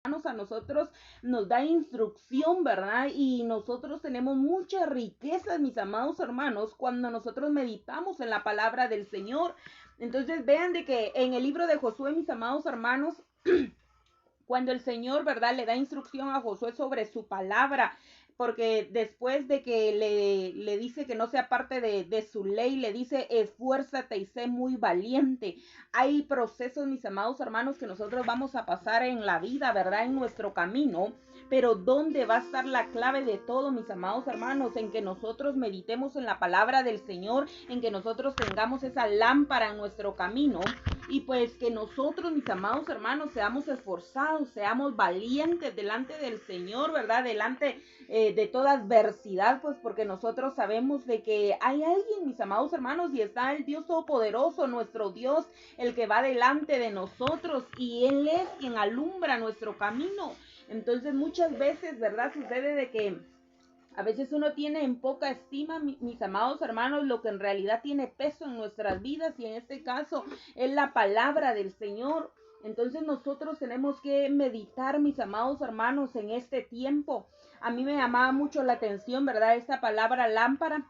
a nosotros nos da instrucción, ¿verdad? Y nosotros tenemos muchas riquezas, mis amados hermanos, cuando nosotros meditamos en la palabra del Señor. Entonces vean de que en el libro de Josué, mis amados hermanos, cuando el Señor, ¿verdad?, le da instrucción a Josué sobre su palabra, porque después de que le dice que no sea parte de su ley, le dice, esfuérzate y sé muy valiente. Hay procesos, mis amados hermanos, que nosotros vamos a pasar en la vida, ¿verdad?, en nuestro camino. Pero ¿dónde va a estar la clave de todo, mis amados hermanos? En que nosotros meditemos en la palabra del Señor, en que nosotros tengamos esa lámpara en nuestro camino. Y pues que nosotros, mis amados hermanos, seamos esforzados, seamos valientes delante del Señor, ¿verdad? Delante de toda adversidad, pues porque nosotros sabemos de que hay alguien, mis amados hermanos, y está el Dios Todopoderoso, nuestro Dios, el que va delante de nosotros, y Él es quien alumbra nuestro camino. Entonces muchas veces, ¿verdad? Sucede de que a veces uno tiene en poca estima, mis amados hermanos, lo que en realidad tiene peso en nuestras vidas, y en este caso es la palabra del Señor. Entonces nosotros tenemos que meditar, mis amados hermanos, en este tiempo. A mí me llamaba mucho la atención, ¿verdad?, esta palabra lámpara.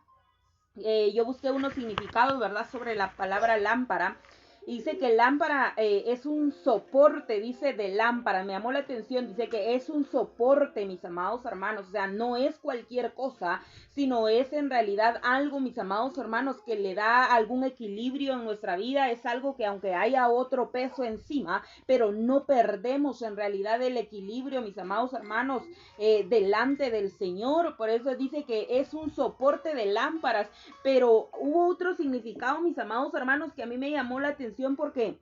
Yo busqué unos significados, ¿verdad?, sobre la palabra lámpara. Y dice que lámpara es un soporte, dice, de lámpara. Me llamó la atención, dice que es un soporte, mis amados hermanos. O sea, no es cualquier cosa, sino es en realidad algo, mis amados hermanos, que le da algún equilibrio en nuestra vida. Es algo que aunque haya otro peso encima, pero no perdemos en realidad el equilibrio, mis amados hermanos, delante del Señor. Por eso dice que es un soporte de lámparas. Pero hubo otro significado, mis amados hermanos, que a mí me llamó la atención, porque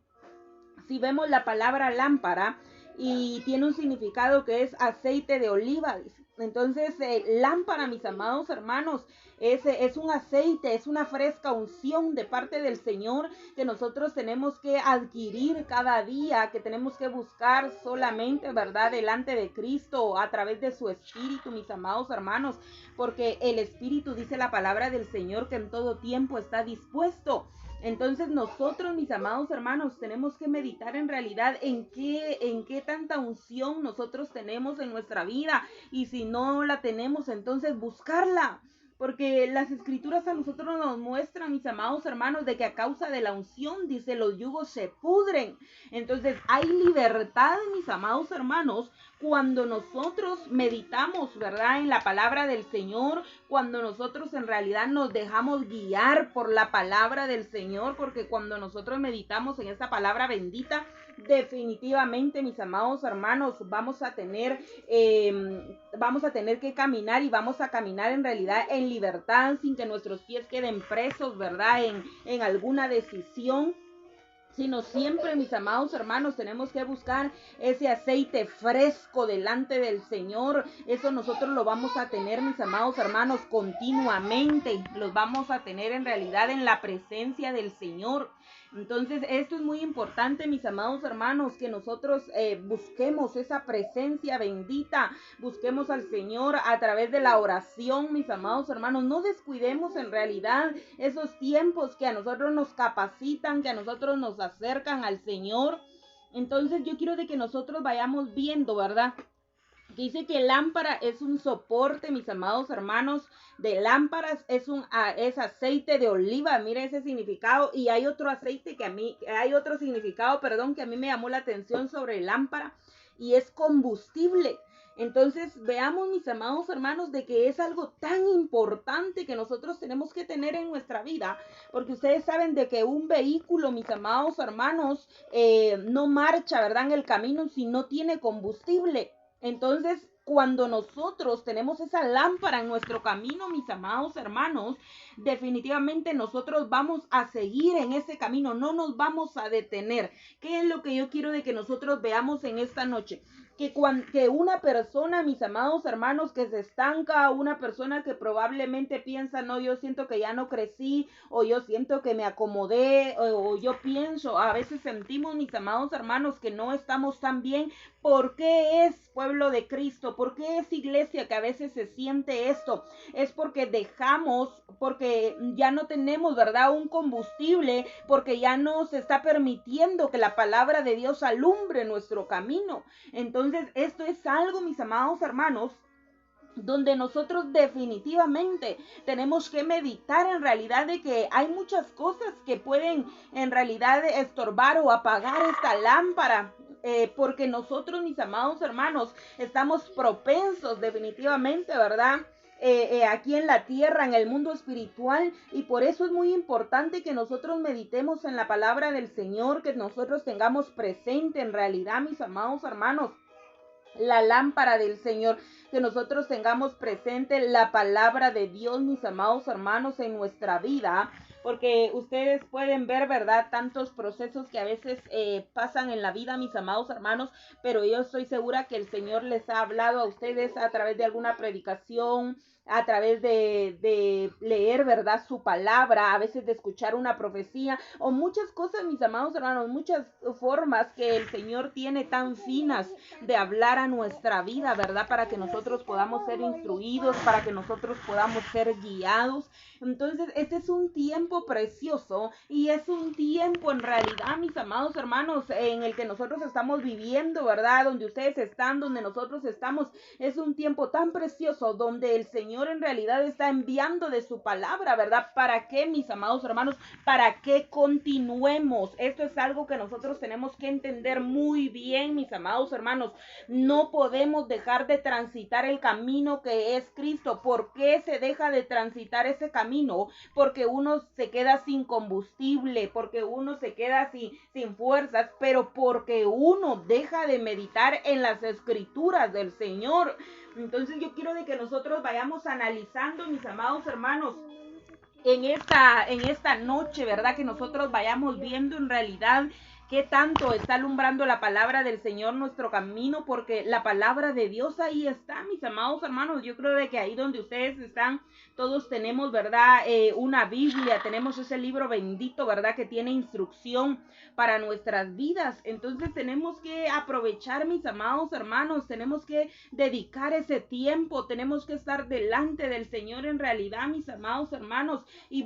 si vemos la palabra lámpara, y tiene un significado que es aceite de oliva. Entonces, lámpara, mis amados hermanos, es un aceite, es una fresca unción de parte del Señor que nosotros tenemos que adquirir cada día, que tenemos que buscar solamente, ¿verdad?, delante de Cristo a través de su Espíritu, mis amados hermanos, porque el Espíritu, dice la palabra del Señor, que en todo tiempo está dispuesto. Entonces nosotros, mis amados hermanos, tenemos que meditar en realidad en qué tanta unción nosotros tenemos en nuestra vida, y si no la tenemos, entonces buscarla. Porque las escrituras a nosotros nos muestran, mis amados hermanos, de que a causa de la unción, dice, los yugos se pudren. Entonces hay libertad, mis amados hermanos, cuando nosotros meditamos, ¿verdad?, en la palabra del Señor, cuando nosotros en realidad nos dejamos guiar por la palabra del Señor, porque cuando nosotros meditamos en esta palabra bendita, definitivamente, mis amados hermanos, vamos a tener que caminar, y vamos a caminar en realidad en libertad, sin que nuestros pies queden presos, ¿verdad?, en alguna decisión, sino siempre, mis amados hermanos, tenemos que buscar ese aceite fresco delante del Señor. Eso nosotros lo vamos a tener, mis amados hermanos, continuamente. Los vamos a tener en realidad en la presencia del Señor. Entonces, esto es muy importante, mis amados hermanos, que nosotros busquemos esa presencia bendita, busquemos al Señor a través de la oración, mis amados hermanos. No descuidemos en realidad esos tiempos que a nosotros nos capacitan, que a nosotros nos acercan al Señor. Entonces yo quiero de que nosotros vayamos viendo, ¿verdad?, que dice que lámpara es un soporte, mis amados hermanos, de lámparas, es aceite de oliva. Mire ese significado. Y hay otro aceite hay otro significado, perdón, que a mí me llamó la atención sobre lámpara, y es combustible. Entonces veamos, mis amados hermanos, de que es algo tan importante que nosotros tenemos que tener en nuestra vida, porque ustedes saben de que un vehículo, mis amados hermanos, no marcha, ¿verdad?, en el camino si no tiene combustible. Entonces, cuando nosotros tenemos esa lámpara en nuestro camino, mis amados hermanos, definitivamente nosotros vamos a seguir en ese camino, no nos vamos a detener. ¿Qué es lo que yo quiero de que nosotros veamos en esta noche? Que una persona, mis amados hermanos, que se estanca, una persona que probablemente piensa, no, yo siento que ya no crecí, o yo siento que me acomodé, o yo pienso, a veces sentimos, mis amados hermanos, que no estamos tan bien. ¿Por qué es, pueblo de Cristo? ¿Por qué es, iglesia, que a veces se siente esto? Es porque porque ya no tenemos, ¿verdad?, un combustible, porque ya no se está permitiendo que la palabra de Dios alumbre nuestro camino. Entonces, Entonces, esto es algo, mis amados hermanos, donde nosotros definitivamente tenemos que meditar en realidad de que hay muchas cosas que pueden en realidad estorbar o apagar esta lámpara. Porque nosotros, mis amados hermanos, estamos propensos definitivamente, ¿verdad? Aquí en la tierra, en el mundo espiritual, y por eso es muy importante que nosotros meditemos en la palabra del Señor, que nosotros tengamos presente en realidad, mis amados hermanos, la lámpara del Señor, que nosotros tengamos presente la palabra de Dios, mis amados hermanos, en nuestra vida, porque ustedes pueden ver, ¿verdad?, tantos procesos que a veces pasan en la vida, mis amados hermanos, pero yo estoy segura que el Señor les ha hablado a ustedes a través de alguna predicación, a través de leer, ¿verdad?, su palabra, a veces de escuchar una profecía, o muchas cosas, mis amados hermanos, muchas formas que el Señor tiene tan finas de hablar a nuestra vida, ¿verdad?, para que nosotros podamos ser instruidos, para que nosotros podamos ser guiados. Entonces, este es un tiempo precioso y es un tiempo en realidad, mis amados hermanos, en el que nosotros estamos viviendo, ¿verdad?, donde ustedes están, donde nosotros estamos, es un tiempo tan precioso donde el Señor en realidad está enviando de su palabra, ¿verdad? ¿Para qué, mis amados hermanos? Para que continuemos. Esto es algo que nosotros tenemos que entender muy bien, mis amados hermanos. No podemos dejar de transitar el camino que es Cristo. ¿Por qué se deja de transitar ese camino? Porque uno se queda sin combustible, porque uno se queda sin fuerzas, pero porque uno deja de meditar en las escrituras del Señor. Entonces yo quiero de que nosotros vayamos analizando, mis amados hermanos, en esta noche, ¿verdad? Que nosotros vayamos viendo en realidad qué tanto está alumbrando la palabra del Señor nuestro camino, porque la palabra de Dios ahí está, mis amados hermanos. Yo creo de que ahí donde ustedes están, todos tenemos, ¿verdad? Una Biblia, tenemos ese libro bendito, ¿verdad? Que tiene instrucción para nuestras vidas. Entonces tenemos que aprovechar, mis amados hermanos, tenemos que dedicar ese tiempo, tenemos que estar delante del Señor en realidad, mis amados hermanos, y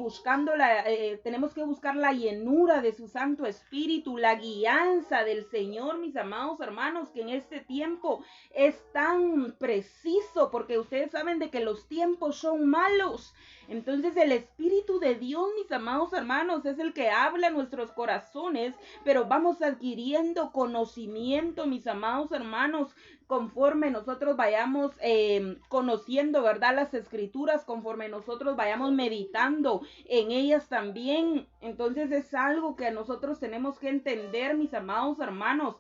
tenemos que buscar la llenura de su Santo Espíritu, la guianza del Señor, mis amados hermanos, que en este tiempo es tan preciso, porque ustedes saben de que los tiempos son malos. Entonces el Espíritu de Dios, mis amados hermanos, es el que habla en nuestros corazones, pero vamos adquiriendo conocimiento, mis amados hermanos, conforme nosotros vayamos conociendo, ¿verdad?, las escrituras, conforme nosotros vayamos meditando en ellas también. Entonces es algo que nosotros tenemos que entender, mis amados hermanos.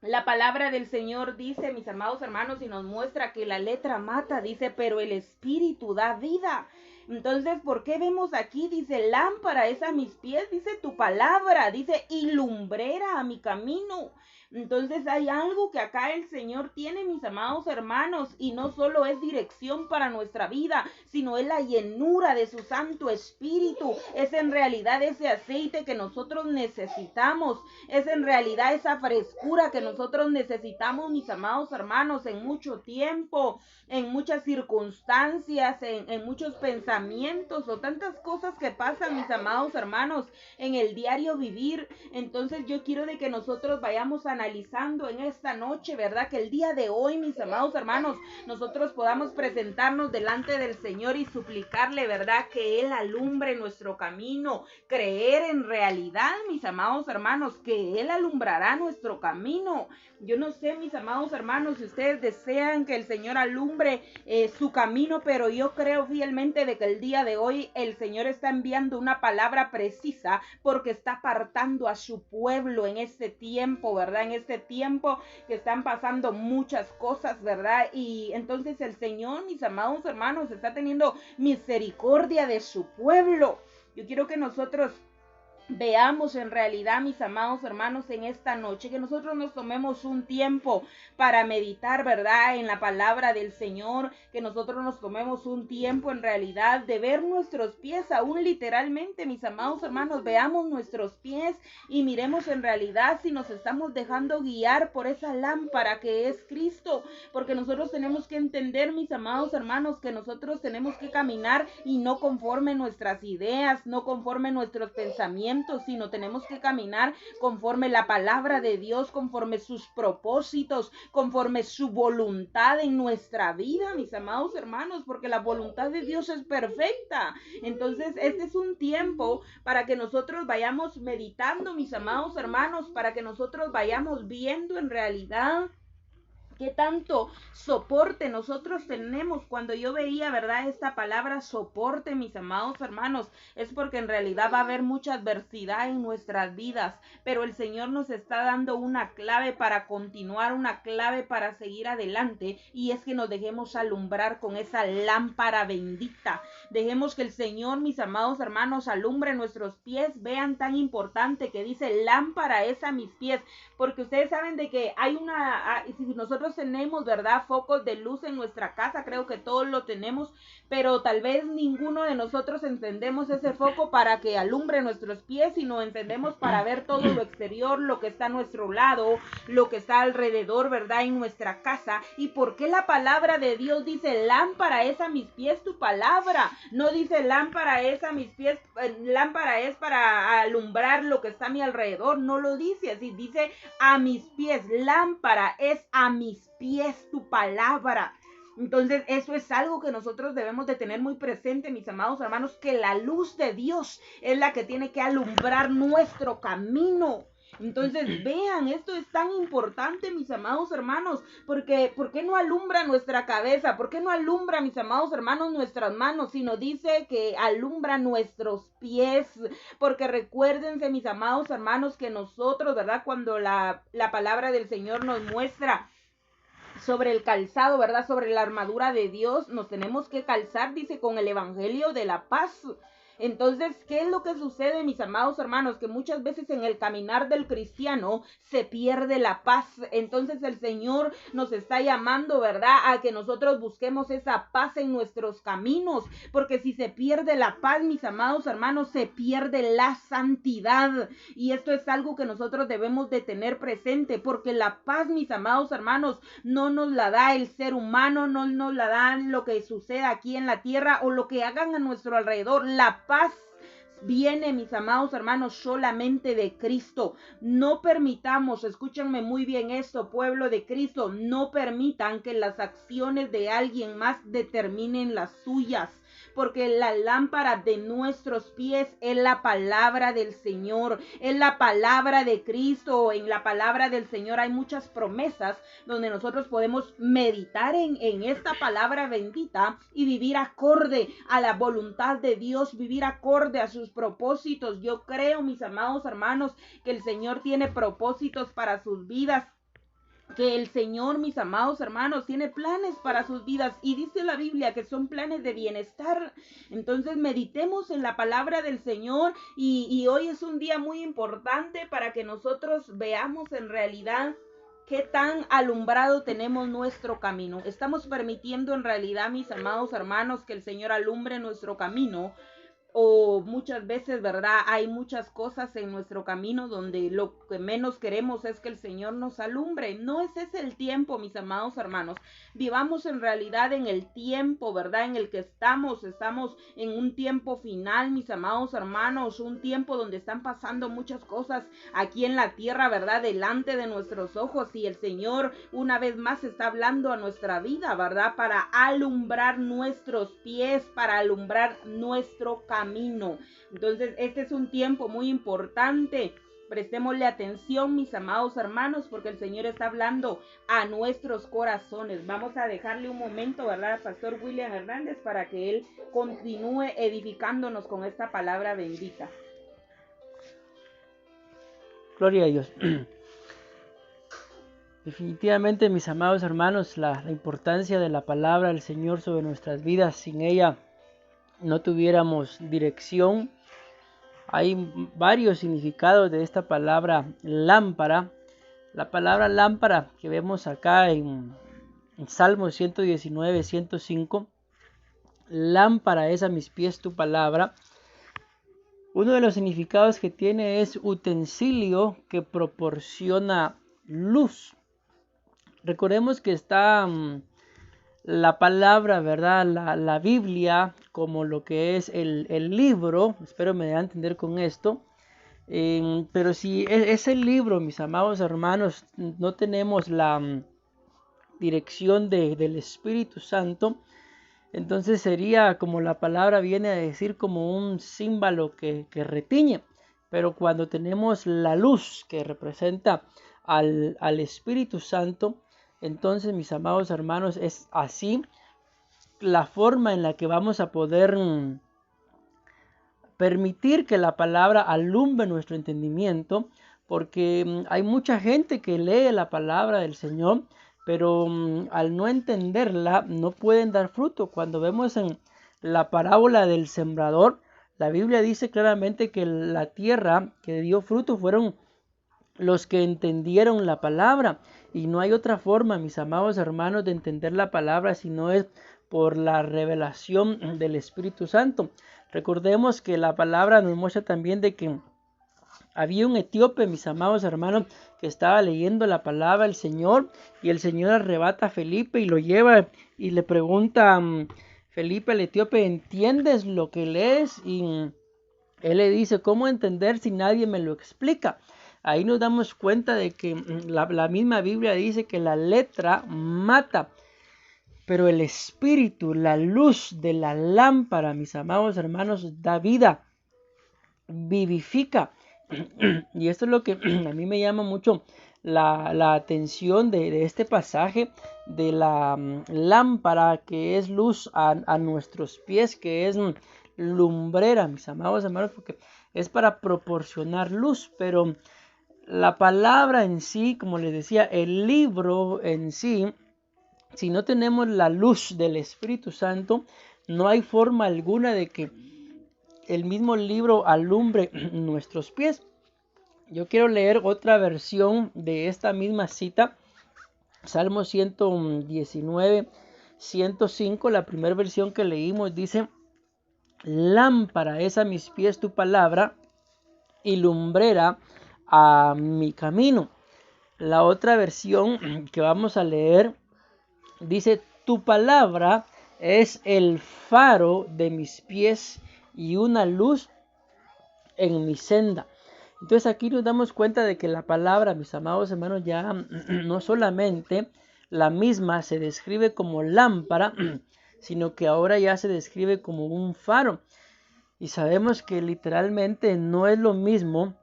La palabra del Señor dice, mis amados hermanos, y nos muestra que la letra mata, dice, pero el Espíritu da vida. Entonces, ¿por qué vemos aquí? Dice, lámpara es a mis pies, dice tu palabra, dice, y lumbrera a mi camino. Entonces hay algo que acá el Señor tiene, mis amados hermanos, y no solo es dirección para nuestra vida, sino es la llenura de su Santo Espíritu, es en realidad ese aceite que nosotros necesitamos, es en realidad esa frescura que nosotros necesitamos, mis amados hermanos, en mucho tiempo, en muchas circunstancias, en muchos pensamientos o tantas cosas que pasan, mis amados hermanos, en el diario vivir. Entonces yo quiero de que nosotros vayamos analizando en esta noche, ¿verdad? Que el día de hoy, mis amados hermanos, nosotros podamos presentarnos delante del Señor y suplicarle, ¿verdad?, que Él alumbre nuestro camino, creer en realidad, mis amados hermanos, que Él alumbrará nuestro camino. Yo no sé, mis amados hermanos, si ustedes desean que el Señor alumbre su camino, pero yo creo fielmente de que el día de hoy el Señor está enviando una palabra precisa, porque está apartando a su pueblo en este tiempo, ¿verdad? En este tiempo que están pasando muchas cosas, ¿verdad? Y entonces el Señor, mis amados hermanos, está teniendo misericordia de su pueblo. Yo quiero que nosotros veamos en realidad, mis amados hermanos, en esta noche, que nosotros nos tomemos un tiempo para meditar, ¿verdad?, en la palabra del Señor, que nosotros nos tomemos un tiempo en realidad de ver nuestros pies, aún literalmente, mis amados hermanos, veamos nuestros pies y miremos en realidad si nos estamos dejando guiar por esa lámpara que es Cristo, porque nosotros tenemos que entender, mis amados hermanos, que nosotros tenemos que caminar y no conforme nuestras ideas, no conforme nuestros pensamientos, pensamientos, sino tenemos que caminar conforme la palabra de Dios, conforme sus propósitos, conforme su voluntad en nuestra vida, mis amados hermanos, porque la voluntad de Dios es perfecta. Entonces, este es un tiempo para que nosotros vayamos meditando, mis amados hermanos, para que nosotros vayamos viendo en realidad qué tanto soporte nosotros tenemos. Cuando yo veía, ¿verdad?, esta palabra soporte, mis amados hermanos, es porque en realidad va a haber mucha adversidad en nuestras vidas, pero el Señor nos está dando una clave para continuar, una clave para seguir adelante, y es que nos dejemos alumbrar con esa lámpara bendita. Dejemos que el Señor, mis amados hermanos, alumbre nuestros pies. Vean tan importante que dice lámpara es a mis pies, porque ustedes saben de que hay si nosotros tenemos, ¿verdad?, focos de luz en nuestra casa, creo que todos lo tenemos, pero tal vez ninguno de nosotros encendemos ese foco para que alumbre nuestros pies, sino encendemos para ver todo lo exterior, lo que está a nuestro lado, lo que está alrededor, ¿verdad?, en nuestra casa. ¿Y por qué la palabra de Dios dice lámpara es a mis pies tu palabra? No dice lámpara es a mis pies, lámpara es para alumbrar lo que está a mi alrededor, no lo dice así, dice a mis pies, lámpara es a mis pies tu palabra. Entonces eso es algo que nosotros debemos de tener muy presente, mis amados hermanos, que la luz de Dios es la que tiene que alumbrar nuestro camino. Entonces vean, esto es tan importante, mis amados hermanos, porque ¿por qué no alumbra nuestra cabeza? ¿Por qué no alumbra, mis amados hermanos, nuestras manos? Sino dice que alumbra nuestros pies, porque recuérdense, mis amados hermanos, que nosotros, ¿verdad?, cuando la palabra del Señor nos muestra sobre el calzado, ¿verdad?, sobre la armadura de Dios, nos tenemos que calzar, dice, con el evangelio de la paz. Entonces, ¿qué es lo que sucede, mis amados hermanos? Que muchas veces en el caminar del cristiano se pierde la paz. Entonces el Señor nos está llamando, ¿verdad?, a que nosotros busquemos esa paz en nuestros caminos, porque si se pierde la paz, mis amados hermanos, se pierde la santidad. Y esto es algo que nosotros debemos de tener presente, porque la paz, mis amados hermanos, no nos la da el ser humano, no nos la da lo que sucede aquí en la tierra o lo que hagan a nuestro alrededor. La paz viene, mis amados hermanos, solamente de Cristo. No permitamos, escúchenme muy bien esto, pueblo de Cristo, no permitan que las acciones de alguien más determinen las suyas, porque la lámpara de nuestros pies es la palabra del Señor, es la palabra de Cristo. En la palabra del Señor hay muchas promesas donde nosotros podemos meditar en esta palabra bendita y vivir acorde a la voluntad de Dios, vivir acorde a sus propósitos. Yo creo, mis amados hermanos, que el Señor tiene propósitos para sus vidas, que el Señor, mis amados hermanos, tiene planes para sus vidas, y dice la Biblia que son planes de bienestar. Entonces meditemos en la palabra del Señor, y hoy es un día muy importante para que nosotros veamos en realidad qué tan alumbrado tenemos nuestro camino. Estamos permitiendo en realidad, mis amados hermanos, que el Señor alumbre nuestro camino, o muchas veces, ¿verdad?, hay muchas cosas en nuestro camino donde lo que menos queremos es que el Señor nos alumbre. No ese es el tiempo, mis amados hermanos. Vivamos en realidad en el tiempo, ¿verdad?, en el que estamos en un tiempo final, mis amados hermanos, un tiempo donde están pasando muchas cosas aquí en la tierra, ¿verdad?, delante de nuestros ojos, y el Señor una vez más está hablando a nuestra vida, ¿verdad?, para alumbrar nuestros pies, para alumbrar nuestro camino. Entonces este es un tiempo muy importante. Prestémosle atención, mis amados hermanos, porque el Señor está hablando a nuestros corazones. Vamos a dejarle un momento, ¿verdad?, al pastor William Hernández para que él continúe edificándonos con esta palabra bendita. Gloria a Dios. Definitivamente, mis amados hermanos, la importancia de la palabra del Señor sobre nuestras vidas, sin ella no tuviéramos dirección. Hay varios significados de esta palabra lámpara. La palabra lámpara que vemos acá en Salmos 119, 105. Lámpara es a mis pies tu palabra. Uno de los significados que tiene es utensilio que proporciona luz. Recordemos que está la palabra, ¿verdad?, la Biblia, como lo que es el libro, espero me dé a entender con esto, Pero si ese libro, mis amados hermanos, no tenemos la dirección del Espíritu Santo, entonces sería, como la palabra viene a decir, como un címbalo que retiñe. Pero cuando tenemos la luz que representa al Espíritu Santo, entonces, mis amados hermanos, es así la forma en la que vamos a poder permitir que la palabra alumbre nuestro entendimiento, porque hay mucha gente que lee la palabra del Señor, pero al no entenderla no pueden dar fruto. Cuando vemos en la parábola del sembrador, la Biblia dice claramente que la tierra que dio fruto fueron los que entendieron la palabra, y no hay otra forma, mis amados hermanos, de entender la palabra si no es por la revelación del Espíritu Santo. Recordemos que la palabra nos muestra también de que había un etíope, mis amados hermanos, que estaba leyendo la palabra del Señor, y el Señor arrebata a Felipe y lo lleva y le pregunta Felipe al etíope: ¿entiendes lo que lees? Y él le dice: ¿cómo entender si nadie me lo explica? Ahí nos damos cuenta de que la misma Biblia dice que la letra mata, pero el espíritu, la luz de la lámpara, mis amados hermanos, da vida, vivifica. Y esto es lo que a mí me llama mucho la atención de este pasaje, de la lámpara que es luz a nuestros pies, que es lumbrera, mis amados hermanos, porque es para proporcionar luz. Pero la palabra en sí, como les decía, el libro en sí, si no tenemos la luz del Espíritu Santo, no hay forma alguna de que el mismo libro alumbre nuestros pies. Yo quiero leer otra versión de esta misma cita, Salmo 119, 105, la primera versión que leímos dice: lámpara es a mis pies tu palabra y lumbrera a mi camino. La otra versión que vamos a leer dice: tu palabra es el faro de mis pies y una luz en mi senda. Entonces aquí nos damos cuenta de que la palabra, mis amados hermanos, ya no solamente la misma se describe como lámpara, sino que ahora ya se describe como un faro. Y sabemos que literalmente no es lo mismo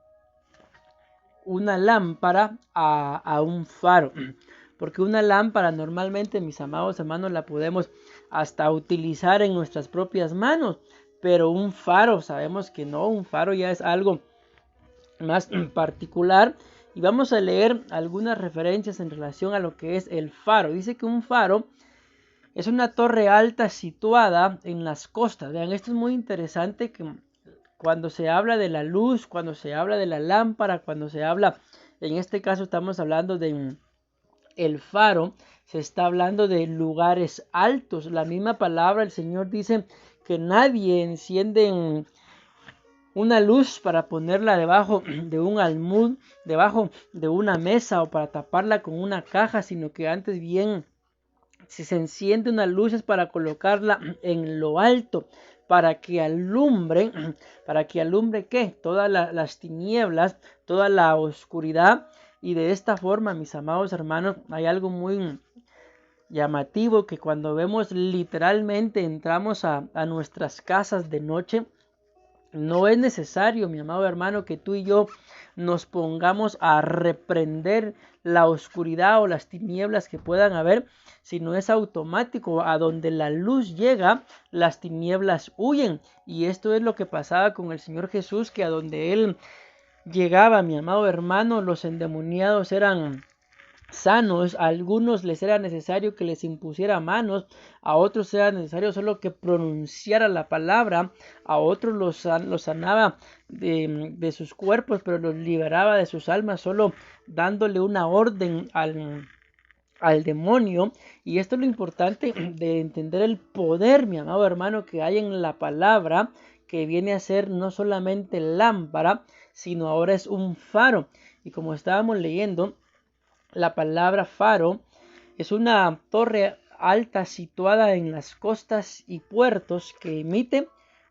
una lámpara a un faro, porque una lámpara normalmente, mis amados hermanos, la podemos hasta utilizar en nuestras propias manos, pero un faro sabemos que no, un faro ya es algo más particular. Y vamos a leer algunas referencias en relación a lo que es el faro. Dice que un faro es una torre alta situada en las costas. Vean, esto es muy interesante, que cuando se habla de la luz, cuando se habla de la lámpara, cuando se habla, en este caso estamos hablando de el faro, se está hablando de lugares altos. La misma palabra, el Señor dice que nadie enciende una luz para ponerla debajo de un almud, debajo de una mesa o para taparla con una caja, sino que antes bien, si se enciende una luz es para colocarla en lo alto, para que alumbre ¿qué? Todas las tinieblas, toda la oscuridad. Y de esta forma, mis amados hermanos, hay algo muy llamativo, que cuando vemos literalmente entramos a nuestras casas de noche, no es necesario, mi amado hermano, que tú y yo nos pongamos a reprender la oscuridad o las tinieblas que puedan haber, sino es automático. A donde la luz llega, las tinieblas huyen. Y esto es lo que pasaba con el Señor Jesús, que a donde Él llegaba, mi amado hermano, los endemoniados eran sanos. A algunos les era necesario que les impusiera manos, a otros era necesario solo que pronunciara la palabra, a otros los sanaba de sus cuerpos, pero los liberaba de sus almas solo dándole una orden al demonio. Y esto es lo importante de entender el poder, mi amado hermano, que hay en la palabra, que viene a ser no solamente lámpara, sino ahora es un faro. Y como estábamos leyendo, la palabra faro es una torre alta situada en las costas y puertos que emite,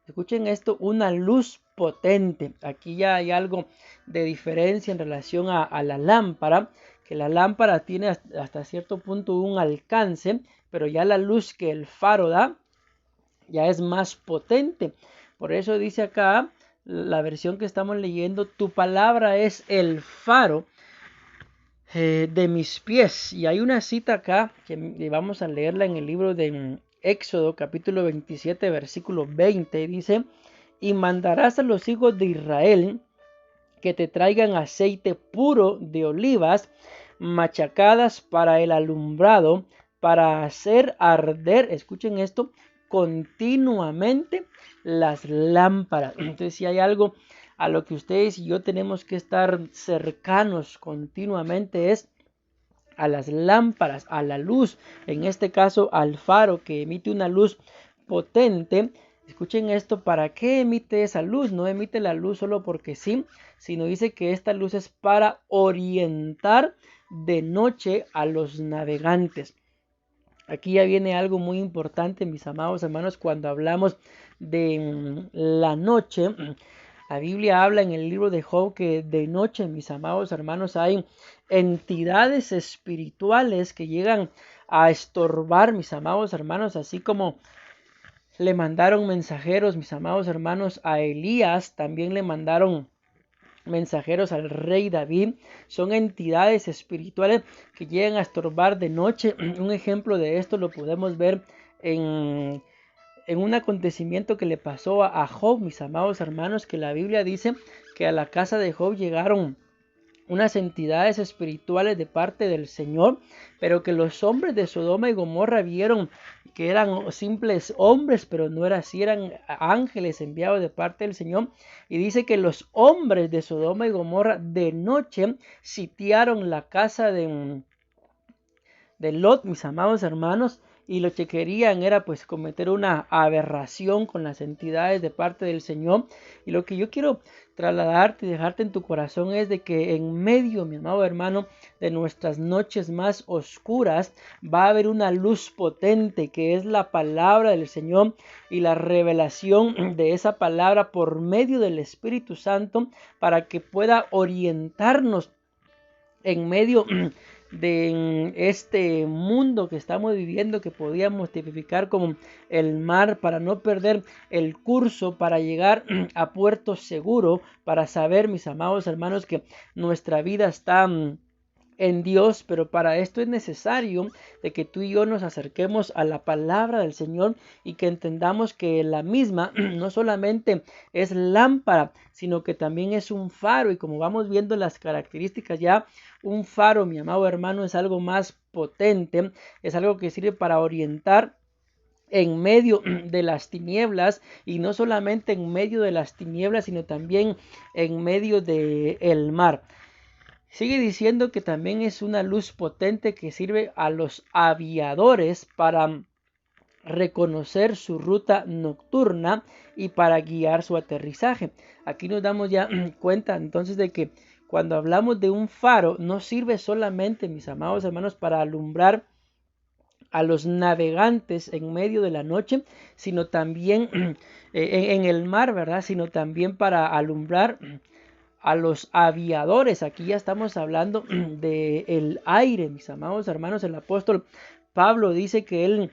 escuchen esto, una luz potente. Aquí ya hay algo de diferencia en relación a la lámpara, que la lámpara tiene hasta cierto punto un alcance, pero ya la luz que el faro da ya es más potente. Por eso dice acá la versión que estamos leyendo: tu palabra es el faro de mis pies. Y hay una cita acá que vamos a leerla en el libro de Éxodo capítulo 27 versículo 20. Dice: y mandarás a los hijos de Israel que te traigan aceite puro de olivas machacadas para el alumbrado, para hacer arder, escuchen esto, continuamente las lámparas. Entonces, si hay algo a lo que ustedes y yo tenemos que estar cercanos continuamente, es a las lámparas, a la luz, en este caso al faro que emite una luz potente. Escuchen esto: ¿para qué emite esa luz? No emite la luz solo porque sí, sino dice que esta luz es para orientar de noche a los navegantes. Aquí ya viene algo muy importante, mis amados hermanos, cuando hablamos de la noche. La Biblia habla en el libro de Job que de noche, mis amados hermanos, hay entidades espirituales que llegan a estorbar, mis amados hermanos, así como le mandaron mensajeros, mis amados hermanos, a Elías, también le mandaron mensajeros al rey David. Son entidades espirituales que llegan a estorbar de noche. Un ejemplo de esto lo podemos ver en un acontecimiento que le pasó a Job, mis amados hermanos, que la Biblia dice que a la casa de Job llegaron unas entidades espirituales de parte del Señor, pero que los hombres de Sodoma y Gomorra vieron que eran simples hombres, pero no era así, eran ángeles enviados de parte del Señor. Y dice que los hombres de Sodoma y Gomorra de noche sitiaron la casa de Lot, mis amados hermanos, y lo que querían era pues cometer una aberración con las entidades de parte del Señor. Y lo que yo quiero trasladarte y dejarte en tu corazón es de que en medio, mi amado hermano, de nuestras noches más oscuras va a haber una luz potente que es la palabra del Señor, y la revelación de esa palabra por medio del Espíritu Santo, para que pueda orientarnos en medio de este mundo que estamos viviendo, que podíamos tipificar como el mar, para no perder el curso, para llegar a puerto seguro, para saber, mis amados hermanos, que nuestra vida está en Dios. Pero para esto es necesario de que tú y yo nos acerquemos a la palabra del Señor y que entendamos que la misma no solamente es lámpara, sino que también es un faro. Y como vamos viendo las características ya, un faro, mi amado hermano, es algo más potente, es algo que sirve para orientar en medio de las tinieblas, y no solamente en medio de las tinieblas, sino también en medio del mar. Sigue diciendo que también es una luz potente que sirve a los aviadores para reconocer su ruta nocturna y para guiar su aterrizaje. Aquí nos damos ya cuenta entonces de que cuando hablamos de un faro, no sirve solamente, mis amados hermanos, para alumbrar a los navegantes en medio de la noche, sino también en el mar, ¿verdad? Sino también para alumbrar a los aviadores. Aquí ya estamos hablando del aire, mis amados hermanos. El apóstol Pablo dice que él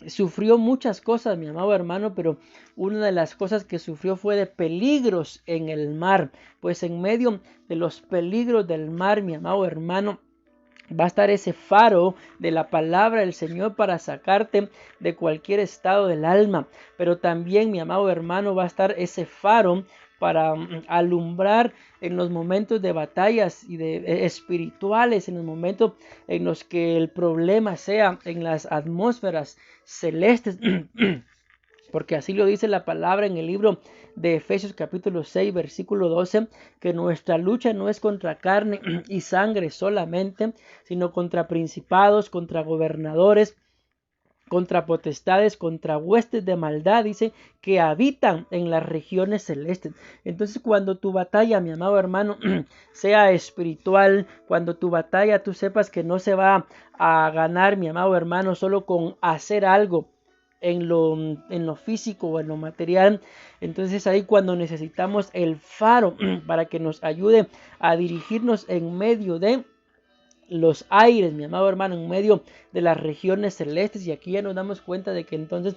sufrió muchas cosas, mi amado hermano, pero una de las cosas que sufrió fue de peligros en el mar. Pues en medio de los peligros del mar, mi amado hermano, va a estar ese faro de la palabra del Señor para sacarte de cualquier estado del alma. Pero también, mi amado hermano, va a estar ese faro para alumbrar en los momentos de batallas y de espirituales, en los momentos en los que el problema sea en las atmósferas celestes. Porque así lo dice la palabra en el libro de Efesios capítulo 6 versículo 12, que nuestra lucha no es contra carne y sangre solamente, sino contra principados, contra gobernadores, contra potestades, contra huestes de maldad, dice, que habitan en las regiones celestes. Entonces, cuando tu batalla, mi amado hermano, sea espiritual, cuando tu batalla tú sepas que no se va a ganar, mi amado hermano, solo con hacer algo en lo físico o en lo material. Entonces ahí cuando necesitamos el faro para que nos ayude a dirigirnos en medio de los aires, mi amado hermano, en medio de las regiones celestes. Y aquí ya nos damos cuenta de que entonces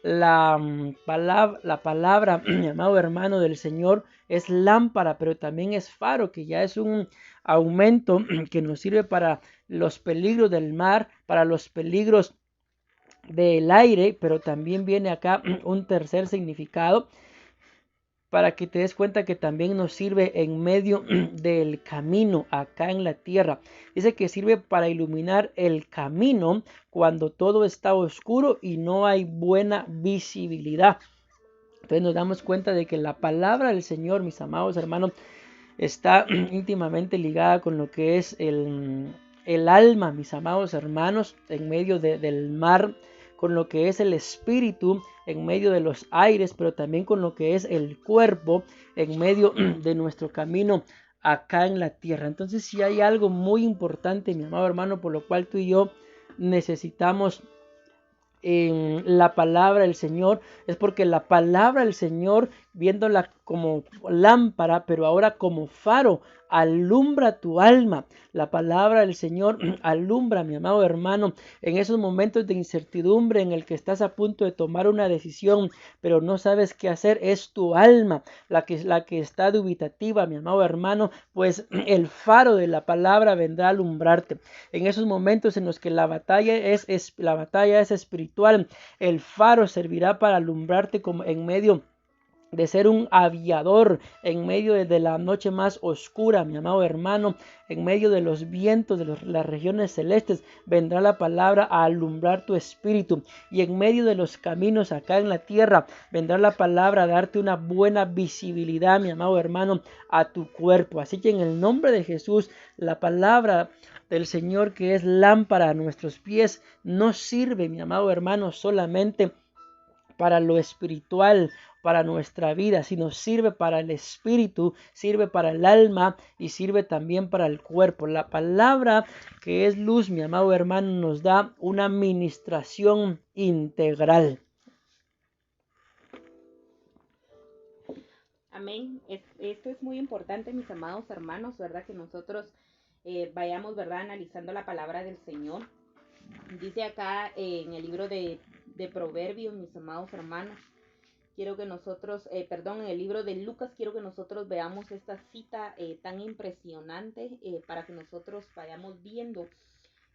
la palabra, mi amado hermano, del Señor es lámpara, pero también es faro, que ya es un aumento que nos sirve para los peligros del mar, para los peligros del aire, pero también viene acá un tercer significado para que te des cuenta que también nos sirve en medio del camino acá en la tierra. Dice que sirve para iluminar el camino cuando todo está oscuro y no hay buena visibilidad. Entonces nos damos cuenta de que la palabra del Señor, mis amados hermanos, está íntimamente ligada con lo que es el alma, mis amados hermanos, en medio del mar, con lo que es el espíritu en medio de los aires, pero también con lo que es el cuerpo en medio de nuestro camino acá en la tierra. Entonces, si hay algo muy importante, mi amado hermano, por lo cual tú y yo necesitamos en la palabra del Señor, es porque la palabra del Señor, viéndola como lámpara, pero ahora como faro, alumbra tu alma. La palabra del Señor alumbra, mi amado hermano, en esos momentos de incertidumbre en el que estás a punto de tomar una decisión, pero no sabes qué hacer. Es tu alma la que está dubitativa, mi amado hermano, pues el faro de la palabra vendrá a alumbrarte. En esos momentos en los que la batalla es espiritual, el faro servirá para alumbrarte como en medio de ser un aviador en medio de la noche más oscura, mi amado hermano, en medio de los vientos de las regiones celestes, vendrá la palabra a alumbrar tu espíritu, y en medio de los caminos acá en la tierra, vendrá la palabra a darte una buena visibilidad, mi amado hermano, a tu cuerpo. Así que en el nombre de Jesús, la palabra del Señor, que es lámpara a nuestros pies, no sirve, mi amado hermano, solamente para lo espiritual, para nuestra vida, sino sirve para el espíritu, sirve para el alma y sirve también para el cuerpo. La palabra, que es luz, mi amado hermano, nos da una administración integral. Amén. Esto es muy importante, mis amados hermanos, ¿verdad? Que nosotros vayamos, ¿verdad? Analizando la palabra del Señor. Dice acá en el libro de Proverbios, mis amados hermanos, quiero que nosotros, en el libro de Lucas, quiero que nosotros veamos esta cita tan impresionante para que nosotros vayamos viendo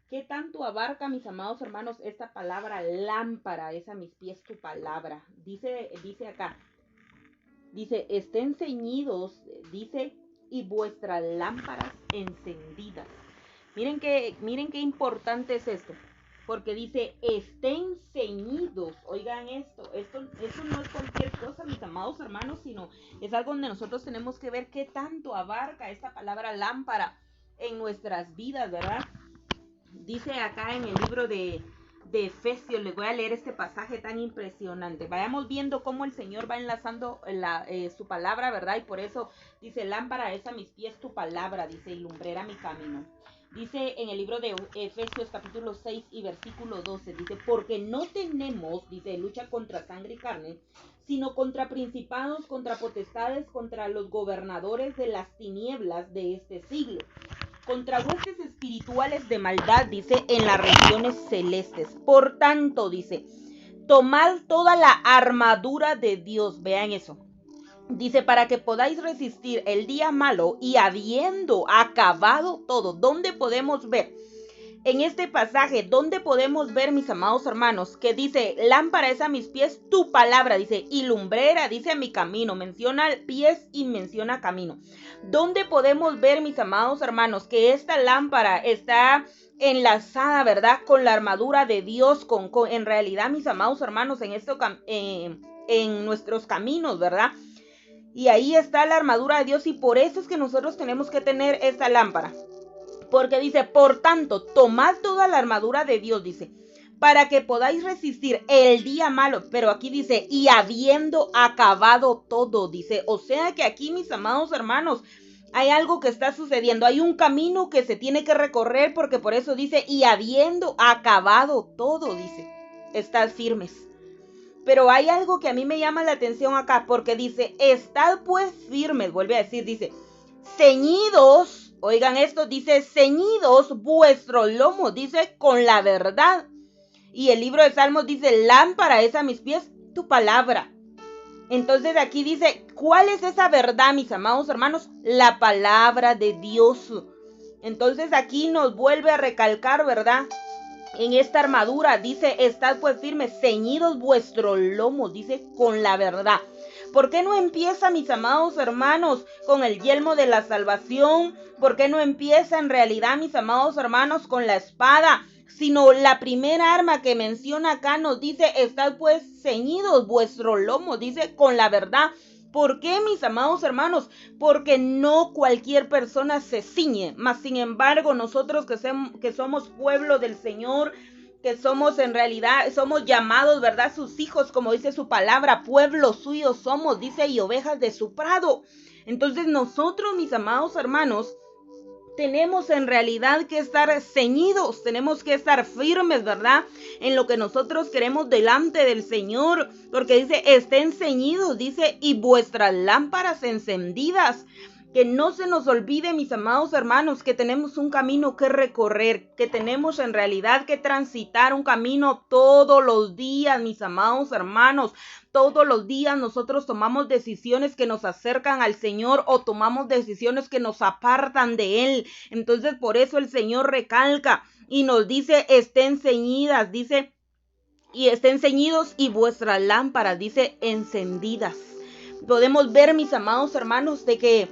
qué tanto abarca, mis amados hermanos, esta palabra lámpara, es a mis pies tu palabra. Dice acá, dice, estén ceñidos, dice, y vuestras lámparas encendidas. Miren qué importante es esto. Porque dice, estén ceñidos. Oigan esto no es cualquier cosa, mis amados hermanos, sino es algo donde nosotros tenemos que ver qué tanto abarca esta palabra lámpara en nuestras vidas, ¿verdad? Dice acá en el libro de Efesios, les voy a leer este pasaje tan impresionante. Vayamos viendo cómo el Señor va enlazando su palabra, ¿verdad? Y por eso dice, lámpara es a mis pies tu palabra, dice, y lumbrera mi camino. Dice en el libro de Efesios capítulo 6 y versículo 12, dice, porque no tenemos, dice, lucha contra sangre y carne, sino contra principados, contra potestades, contra los gobernadores de las tinieblas de este siglo, contra huestes espirituales de maldad, dice, en las regiones celestes. Por tanto, dice, tomad toda la armadura de Dios, vean eso. Dice, para que podáis resistir el día malo y habiendo acabado todo. ¿Dónde podemos ver? En este pasaje, ¿dónde podemos ver, mis amados hermanos? Que dice, lámpara es a mis pies tu palabra, dice, y lumbrera, dice, a mi camino. Menciona pies y menciona camino. ¿Dónde podemos ver, mis amados hermanos, que esta lámpara está enlazada, ¿verdad? Con la armadura de Dios, en realidad, mis amados hermanos, en nuestros caminos, ¿verdad? Y ahí está la armadura de Dios, y por eso es que nosotros tenemos que tener esta lámpara. Porque dice, por tanto, tomad toda la armadura de Dios, dice, para que podáis resistir el día malo. Pero aquí dice, y habiendo acabado todo, dice. O sea que aquí, mis amados hermanos, hay algo que está sucediendo. Hay un camino que se tiene que recorrer, porque por eso dice, y habiendo acabado todo, dice, estad firmes. Pero hay algo que a mí me llama la atención acá, porque dice, estad pues firmes, vuelve a decir, dice, ceñidos, oigan esto, dice, ceñidos vuestro lomo, dice, con la verdad. Y el libro de Salmos dice, lámpara es a mis pies tu palabra. Entonces aquí dice, ¿cuál es esa verdad, mis amados hermanos? La palabra de Dios. Entonces aquí nos vuelve a recalcar, ¿verdad? En esta armadura dice, estad pues firmes, ceñidos vuestro lomo, dice, con la verdad. ¿Por qué no empieza, mis amados hermanos, con el yelmo de la salvación? ¿Por qué no empieza en realidad, mis amados hermanos, con la espada? Sino la primera arma que menciona acá nos dice, estad pues ceñidos vuestro lomo, dice, con la verdad. ¿Por qué, mis amados hermanos? Porque no cualquier persona se ciñe, mas sin embargo nosotros que somos pueblo del Señor, que somos en realidad, somos llamados, ¿verdad? Sus hijos, como dice su palabra, pueblo suyo somos, dice, y ovejas de su prado. Entonces nosotros, mis amados hermanos, tenemos en realidad que estar ceñidos, tenemos que estar firmes, ¿verdad? En lo que nosotros queremos delante del Señor, porque dice, estén ceñidos, dice, y vuestras lámparas encendidas. Que no se nos olvide, mis amados hermanos, que tenemos un camino que recorrer, que tenemos en realidad que transitar un camino todos los días, mis amados hermanos. Todos los días nosotros tomamos decisiones que nos acercan al Señor o tomamos decisiones que nos apartan de Él. Entonces por eso el Señor recalca y nos dice, estén ceñidas, dice, y estén ceñidos y vuestras lámparas, dice, encendidas. Podemos ver, mis amados hermanos, de que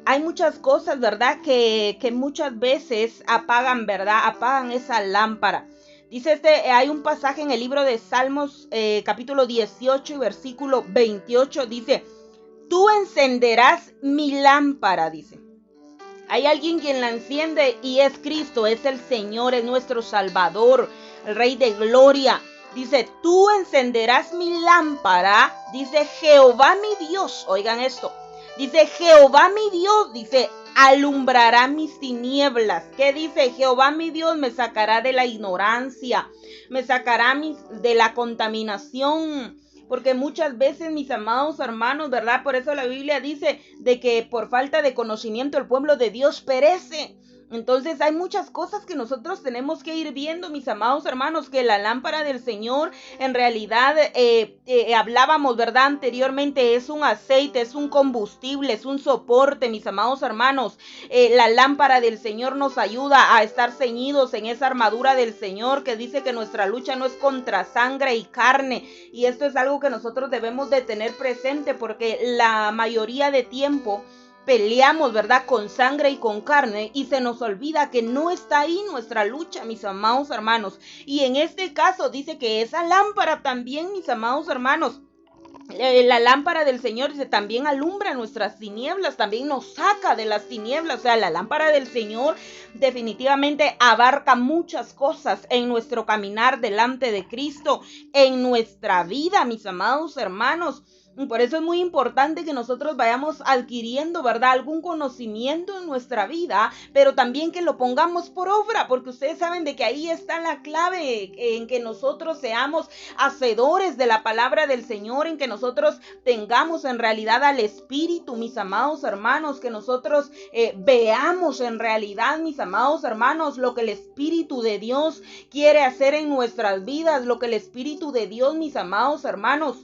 hay muchas cosas, ¿verdad? Que muchas veces apagan, ¿verdad? Apagan esa lámpara. Dice hay un pasaje en el libro de Salmos, capítulo 18 y versículo 28, dice, tú encenderás mi lámpara, dice. Hay alguien quien la enciende y es Cristo, es el Señor, es nuestro Salvador, el Rey de Gloria. Dice, tú encenderás mi lámpara, dice Jehová mi Dios, oigan esto. Dice, Jehová mi Dios, dice, alumbrará mis tinieblas. ¿Qué dice? Jehová mi Dios me sacará de la ignorancia, me sacará de la contaminación. Porque muchas veces, mis amados hermanos, ¿verdad? Por eso la Biblia dice de que por falta de conocimiento el pueblo de Dios perece. Entonces hay muchas cosas que nosotros tenemos que ir viendo, mis amados hermanos, que la lámpara del Señor en realidad hablábamos, ¿verdad? Anteriormente es un aceite, es un combustible, es un soporte, mis amados hermanos. La lámpara del Señor nos ayuda a estar ceñidos en esa armadura del Señor que dice que nuestra lucha no es contra sangre y carne. Y esto es algo que nosotros debemos de tener presente porque la mayoría de tiempo peleamos, ¿verdad? Con sangre y con carne y se nos olvida que no está ahí nuestra lucha, mis amados hermanos. Y en este caso dice que esa lámpara también, mis amados hermanos, la lámpara del Señor dice, también alumbra nuestras tinieblas, también nos saca de las tinieblas. O sea, la lámpara del Señor definitivamente abarca muchas cosas en nuestro caminar delante de Cristo, en nuestra vida, mis amados hermanos. Y por eso es muy importante que nosotros vayamos adquiriendo, ¿verdad? Algún conocimiento en nuestra vida, pero también que lo pongamos por obra, porque ustedes saben de que ahí está la clave, en que nosotros seamos hacedores de la palabra del Señor, en que nosotros tengamos en realidad al Espíritu, mis amados hermanos, que nosotros veamos en realidad, mis amados hermanos, lo que el Espíritu de Dios quiere hacer en nuestras vidas, lo que el Espíritu de Dios, mis amados hermanos,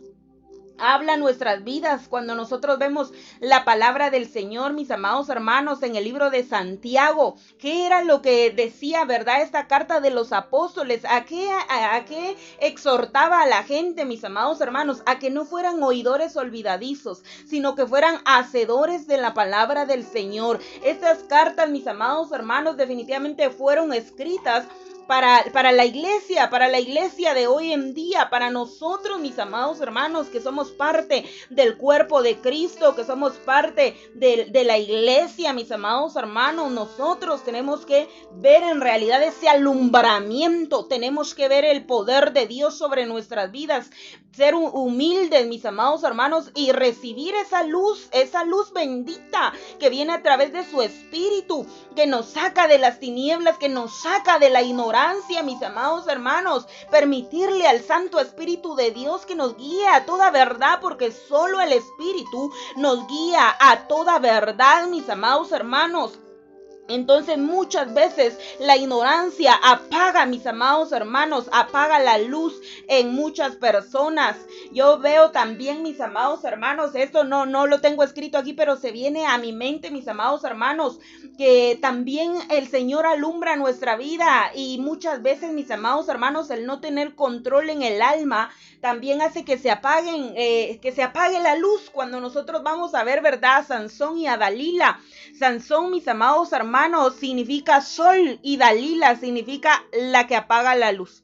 habla nuestras vidas. Cuando nosotros vemos la palabra del Señor, mis amados hermanos, en el libro de Santiago, ¿qué era lo que decía, verdad? Esta carta de los apóstoles, ¿a qué exhortaba a la gente, mis amados hermanos? A que no fueran oidores olvidadizos, sino que fueran hacedores de la palabra del Señor. Estas cartas, mis amados hermanos, definitivamente fueron escritas para la iglesia de hoy en día, para nosotros, mis amados hermanos, que somos parte del cuerpo de Cristo, que somos parte de la iglesia, mis amados hermanos. Nosotros tenemos que ver en realidad ese alumbramiento, tenemos que ver el poder de Dios sobre nuestras vidas, ser humildes, mis amados hermanos, y recibir esa luz bendita que viene a través de su Espíritu, que nos saca de las tinieblas, que nos saca de la ignorancia, ignorancia, mis amados hermanos, permitirle al Santo Espíritu de Dios que nos guíe a toda verdad, porque solo el Espíritu nos guía a toda verdad, mis amados hermanos. Entonces muchas veces la ignorancia apaga, mis amados hermanos, apaga la luz en muchas personas. Yo veo también, mis amados hermanos, esto no lo tengo escrito aquí, pero se viene a mi mente, mis amados hermanos, que también el Señor alumbra nuestra vida, y muchas veces, mis amados hermanos, el no tener control en el alma también hace que se apague la luz. Cuando nosotros vamos a ver, ¿verdad?, a Sansón y a Dalila. Sansón, mis amados hermanos, significa sol, y Dalila significa la que apaga la luz.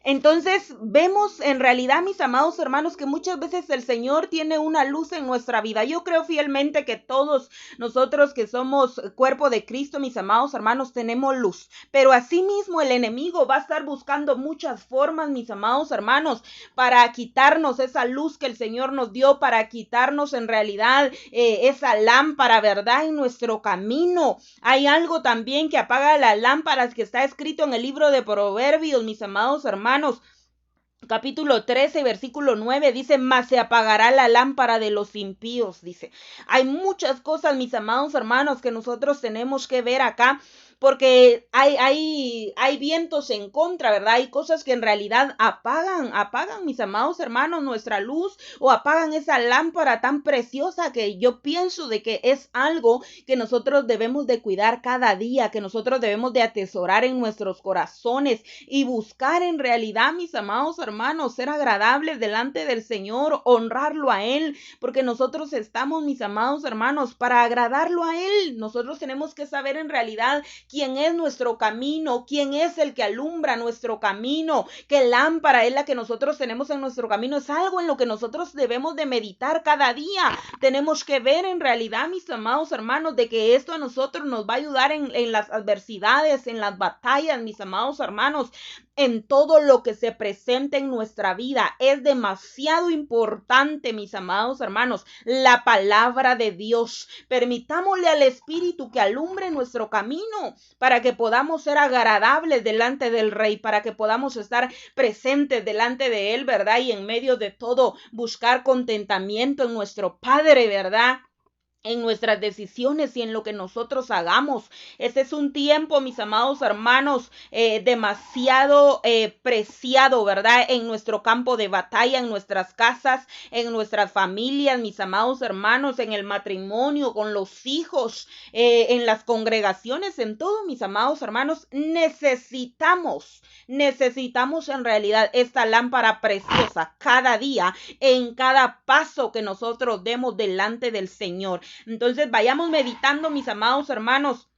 Entonces vemos en realidad, mis amados hermanos, que muchas veces el Señor tiene una luz en nuestra vida. Yo creo fielmente que todos nosotros que somos cuerpo de Cristo, mis amados hermanos, tenemos luz. Pero asimismo el enemigo va a estar buscando muchas formas, mis amados hermanos, para quitarnos esa luz que el Señor nos dio, para quitarnos en realidad esa lámpara, ¿verdad?, en nuestro camino. Hay algo también que apaga las lámparas, que está escrito en el libro de Proverbios, mis amados hermanos. Capítulo 13, versículo 9, dice: mas se apagará la lámpara de los impíos, dice. Hay muchas cosas, mis amados hermanos, que nosotros tenemos que ver acá, porque hay vientos en contra, ¿verdad? Hay cosas que en realidad apagan, mis amados hermanos, nuestra luz, o apagan esa lámpara tan preciosa, que yo pienso de que es algo que nosotros debemos de cuidar cada día, que nosotros debemos de atesorar en nuestros corazones y buscar en realidad, mis amados hermanos, ser agradables delante del Señor, honrarlo a Él, porque nosotros estamos, mis amados hermanos, para agradarlo a Él. Nosotros tenemos que saber en realidad quién es nuestro camino, quién es el que alumbra nuestro camino, qué lámpara es la que nosotros tenemos en nuestro camino. Es algo en lo que nosotros debemos de meditar cada día. Tenemos que ver en realidad, mis amados hermanos, de que esto a nosotros nos va a ayudar en las adversidades, en las batallas, mis amados hermanos, en todo lo que se presente en nuestra vida. Es demasiado importante, mis amados hermanos, la palabra de Dios. Permitámosle al Espíritu que alumbre nuestro camino, para que podamos ser agradables delante del Rey, para que podamos estar presentes delante de Él, ¿verdad? Y en medio de todo buscar contentamiento en nuestro Padre, ¿verdad?, en nuestras decisiones y en lo que nosotros hagamos. Este es un tiempo, mis amados hermanos, demasiado preciado, ¿verdad?, en nuestro campo de batalla, en nuestras casas, en nuestras familias, mis amados hermanos, en el matrimonio, con los hijos, en las congregaciones, en todo, mis amados hermanos. Necesitamos en realidad esta lámpara preciosa cada día, en cada paso que nosotros demos delante del Señor. Entonces vayamos meditando, mis amados hermanos,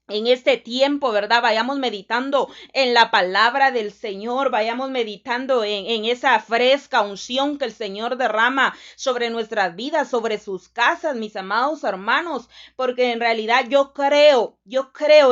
en este tiempo, ¿verdad? Vayamos meditando en la palabra del Señor, vayamos meditando en esa fresca unción que el Señor derrama sobre nuestras vidas, sobre sus casas, mis amados hermanos, porque en realidad yo creo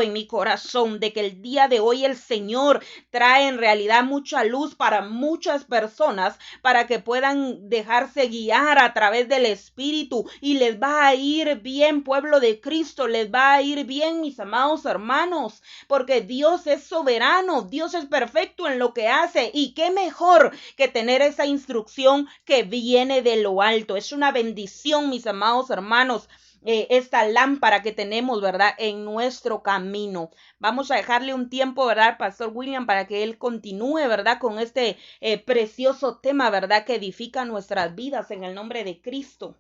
en mi corazón de que el día de hoy el Señor trae en realidad mucha luz para muchas personas, para que puedan dejarse guiar a través del Espíritu, y les va a ir bien, pueblo de Cristo, les va a ir bien, mis amados hermanos, porque Dios es soberano, Dios es perfecto en lo que hace, y qué mejor que tener esa instrucción que viene de lo alto. Es una bendición, mis amados hermanos, esta lámpara que tenemos, ¿verdad?, en nuestro camino. Vamos a dejarle un tiempo, ¿verdad?, al Pastor William, para que él continúe, ¿verdad?, con este precioso tema, ¿verdad?, que edifica nuestras vidas en el nombre de Cristo.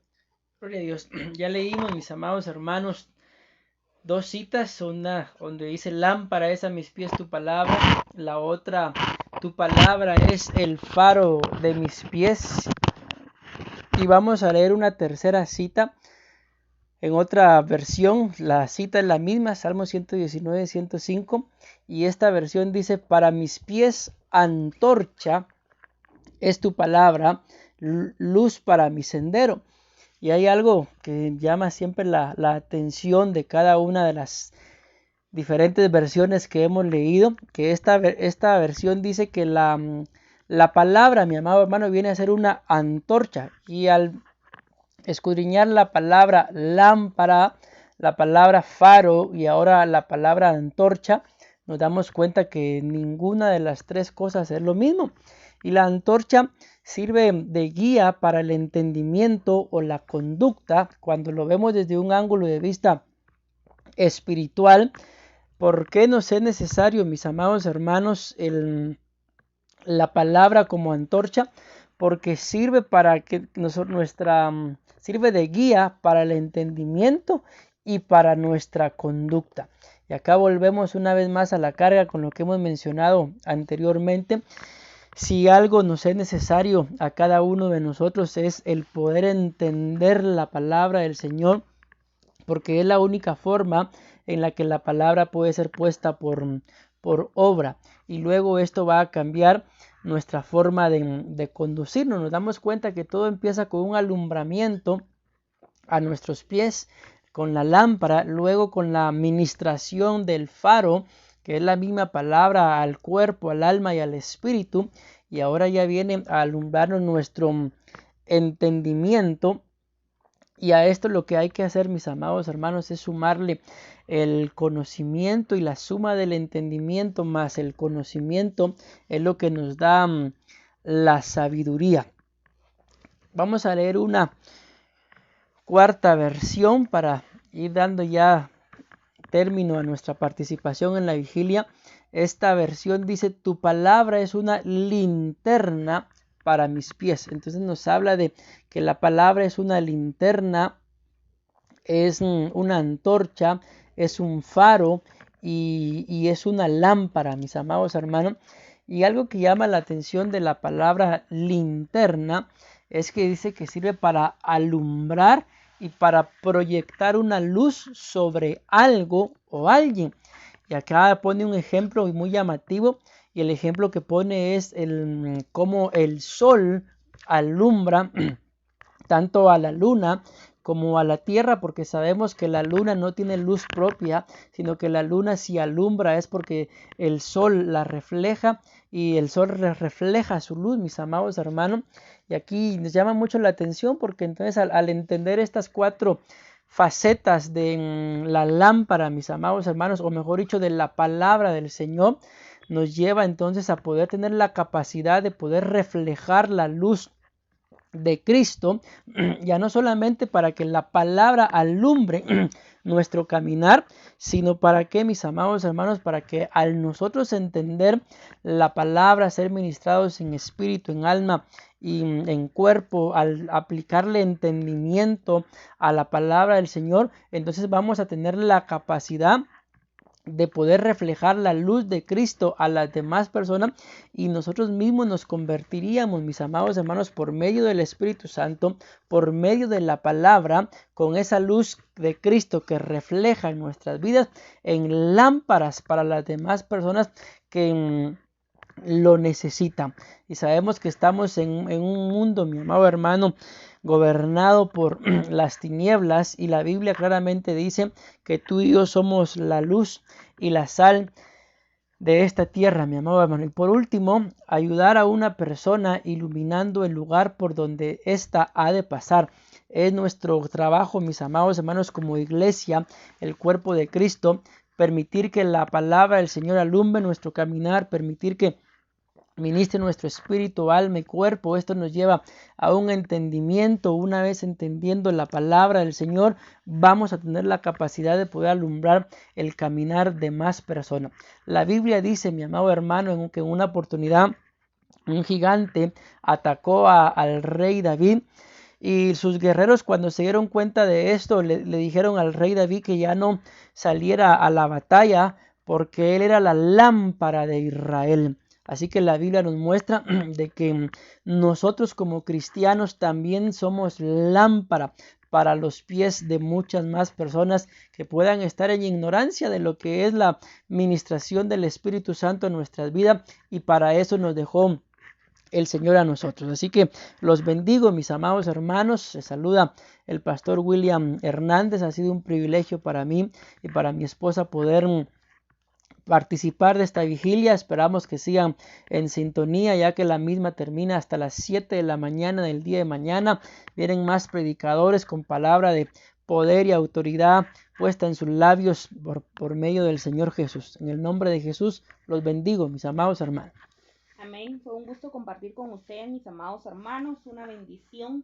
Gloria a Dios. Ya leímos, mis amados hermanos, dos citas, una donde dice: lámpara es a mis pies tu palabra, la otra: tu palabra es el faro de mis pies. Y vamos a leer una tercera cita en otra versión. La cita es la misma, Salmo 119, 105, y esta versión dice: para mis pies antorcha es tu palabra, luz para mi sendero. Y hay algo que llama siempre la atención de cada una de las diferentes versiones que hemos leído, que esta versión dice que la palabra, mi amado hermano, viene a ser una antorcha. Y al escudriñar la palabra lámpara, la palabra faro y ahora la palabra antorcha, nos damos cuenta que ninguna de las tres cosas es lo mismo. Y la antorcha sirve de guía para el entendimiento o la conducta cuando lo vemos desde un ángulo de vista espiritual. ¿Por qué nos es necesario, mis amados hermanos, la palabra como antorcha? Porque sirve para que sirve de guía para el entendimiento y para nuestra conducta. Y acá volvemos una vez más a la carga con lo que hemos mencionado anteriormente. Si algo nos es necesario a cada uno de nosotros es el poder entender la palabra del Señor, porque es la única forma en la que la palabra puede ser puesta por obra, y luego esto va a cambiar nuestra forma de conducirnos. Nos damos cuenta que todo empieza con un alumbramiento a nuestros pies, con la lámpara, luego con la ministración del faro, que es la misma palabra al cuerpo, al alma y al espíritu, y ahora ya viene a alumbrarnos nuestro entendimiento. Y a esto lo que hay que hacer, mis amados hermanos, es sumarle el conocimiento, y la suma del entendimiento más el conocimiento es lo que nos da la sabiduría. Vamos a leer una cuarta versión para ir dando ya término a nuestra participación en la vigilia. Esta versión dice: tu palabra es una linterna para mis pies. Entonces nos habla de que la palabra es una linterna, es una antorcha, es un faro y es una lámpara, mis amados hermanos. Y algo que llama la atención de la palabra linterna es que dice que sirve para alumbrar y para proyectar una luz sobre algo o alguien. Y acá pone un ejemplo muy llamativo, y el ejemplo que pone es cómo el sol alumbra tanto a la luna como a la tierra, porque sabemos que la luna no tiene luz propia, sino que la luna, si alumbra, es porque el sol la refleja, y el sol refleja su luz, mis amados hermanos. Y aquí nos llama mucho la atención, porque entonces al entender estas cuatro facetas de la lámpara, mis amados hermanos, o mejor dicho, de la palabra del Señor, nos lleva entonces a poder tener la capacidad de poder reflejar la luz de Cristo, ya no solamente para que la palabra alumbre nuestro caminar, sino para que, mis amados hermanos, para que al nosotros entender la palabra, ser ministrados en espíritu, en alma y en cuerpo, al aplicarle entendimiento a la palabra del Señor, entonces vamos a tener la capacidad de poder reflejar la luz de Cristo a las demás personas, y nosotros mismos nos convertiríamos, mis amados hermanos, por medio del Espíritu Santo, por medio de la palabra, con esa luz de Cristo que refleja en nuestras vidas, en lámparas para las demás personas que lo necesitan. Y sabemos que estamos en un mundo, mi amado hermano, gobernado por las tinieblas, y la Biblia claramente dice que tú y yo somos la luz y la sal de esta tierra, mi amado hermano. Y por último, ayudar a una persona iluminando el lugar por donde ésta ha de pasar. Es nuestro trabajo, mis amados hermanos, como iglesia, el cuerpo de Cristo, permitir que la palabra del Señor alumbre nuestro caminar, permitir que ministre nuestro espíritu, alma y cuerpo. Esto nos lleva a un entendimiento. Una vez entendiendo la palabra del Señor, vamos a tener la capacidad de poder alumbrar el caminar de más personas. La Biblia dice, mi amado hermano, que en una oportunidad un gigante atacó al rey David, y sus guerreros, cuando se dieron cuenta de esto, le dijeron al rey David que ya no saliera a la batalla, porque él era la lámpara de Israel. Así que la Biblia nos muestra de que nosotros como cristianos también somos lámpara para los pies de muchas más personas que puedan estar en ignorancia de lo que es la ministración del Espíritu Santo en nuestras vidas, y para eso nos dejó el Señor a nosotros. Así que los bendigo, mis amados hermanos. Se saluda el pastor William Hernández. Ha sido un privilegio para mí y para mi esposa poder participar de esta vigilia. Esperamos que sigan en sintonía, ya que la misma termina hasta las 7 de la mañana del día de mañana. Vienen más predicadores con palabra de poder y autoridad puesta en sus labios por medio del Señor Jesús. En el nombre de Jesús los bendigo, mis amados hermanos. Amén. Fue un gusto compartir con ustedes, mis amados hermanos. Una bendición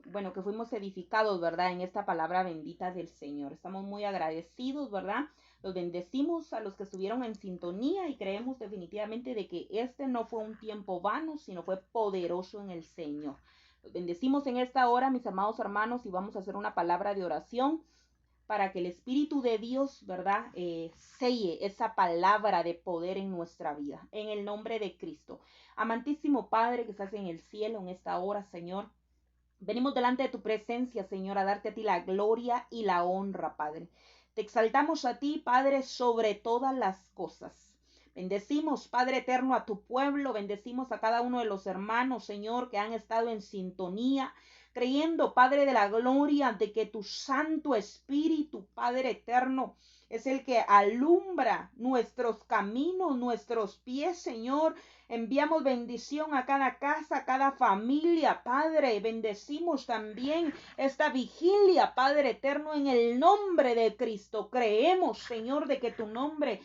bueno, que fuimos edificados, ¿verdad? En esta palabra bendita del Señor. Estamos muy agradecidos, ¿verdad? Los bendecimos a los que estuvieron en sintonía y creemos definitivamente de que este no fue un tiempo vano, sino fue poderoso en el Señor. Los bendecimos en esta hora, mis amados hermanos, y vamos a hacer una palabra de oración para que el Espíritu de Dios, ¿verdad? Selle esa palabra de poder en nuestra vida, en el nombre de Cristo. Amantísimo Padre que estás en el cielo en esta hora, Señor, venimos delante de tu presencia, Señor, a darte a ti la gloria y la honra, Padre. Te exaltamos a ti, Padre, sobre todas las cosas. Bendecimos, Padre eterno, a tu pueblo, bendecimos a cada uno de los hermanos, Señor, que han estado en sintonía, creyendo, Padre de la gloria, de que tu Santo Espíritu, Padre eterno, es el que alumbra nuestros caminos, nuestros pies, Señor. Enviamos bendición a cada casa, a cada familia, Padre. Bendecimos también esta vigilia, Padre eterno, en el nombre de Cristo. Creemos, Señor, de que tu nombre